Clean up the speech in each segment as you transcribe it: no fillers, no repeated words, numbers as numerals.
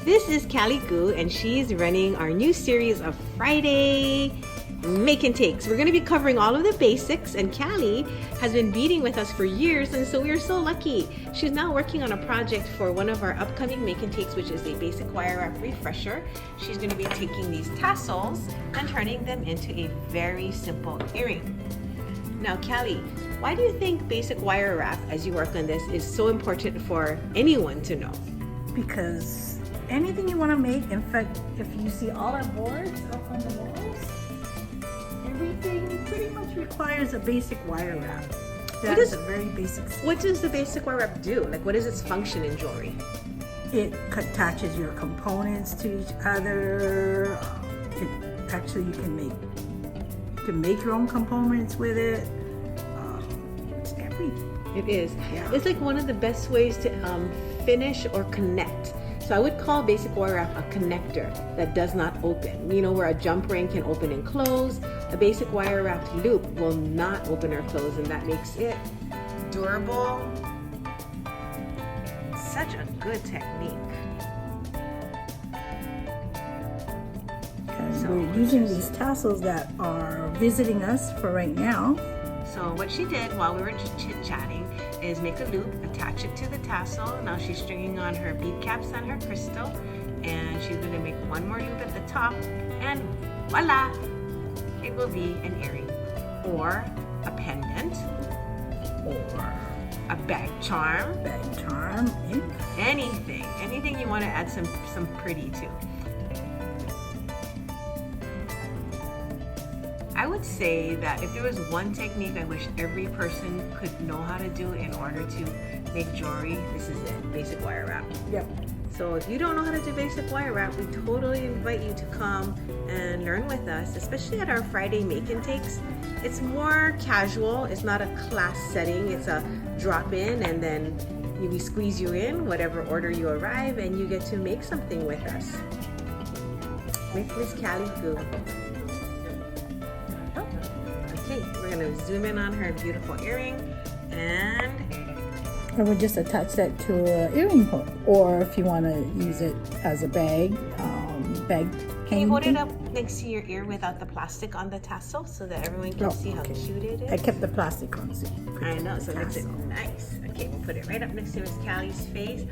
This is Callie Gu, and she's running our new series of Friday Make and Takes. We're going to be covering all of the basics, and Callie has been beading with us for years, and so we are so lucky. She's now working on a project for one of our upcoming Make and Takes, which is a basic wire wrap refresher. She's going to be taking these tassels and turning them into a very simple earring. Now, Callie, why do you think basic wire wrap, as you work on this, is so important for anyone to know? Because anything you want to make, in fact, if you see all our boards up on the walls, everything pretty much requires a basic wire wrap. That's a very basic step. What does the basic wire wrap do? Like, what is its function in jewelry? It attaches your components to each other. Actually, you can make your own components with it. It's everything. It is. Yeah. It's like one of the best ways to finish or connect. So I would call basic wire wrap a connector that does not open. You know, where a jump ring can open and close, a basic wire wrapped loop will not open or close, and that makes it durable. Such a good technique. And we're using these tassels that are visiting us for right now. So what she did while we were chit-chatting is make a loop, attach it to the tassel. Now she's stringing on her bead caps on her crystal, and she's going to make one more loop at the top, and voila! It will be an earring, or a pendant, or a bag charm. Anything you want to add some pretty to. I would say that if there was one technique I wish every person could know how to do in order to make jewelry, this is it, basic wire wrap. Yep. So if you don't know how to do basic wire wrap, we totally invite you to come and learn with us, especially at our Friday Make and Takes. It's more casual, it's not a class setting, it's a drop in, and then we squeeze you in, whatever order you arrive, and you get to make something with us. With Miss Callie Gu. Okay, we're gonna zoom in on her beautiful earring, and we'll just attach that to an earring hook, or if you want to use it as a bag can you hold it up next to your ear without the plastic on the tassel so that everyone can see how cute it is? I kept the plastic on, see. I know, so it makes it nice. Okay, we'll put it right up next to Miss Callie's face.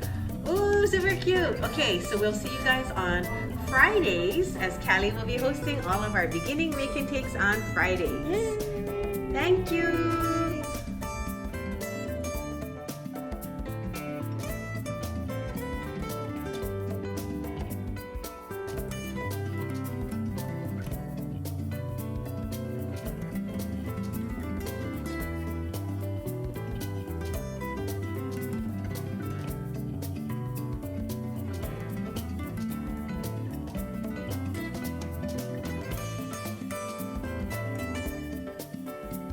Ooh, super cute. Okay, so we'll see you guys on Fridays, as Callie will be hosting all of our beginning Make and Takes on Fridays. Thank you.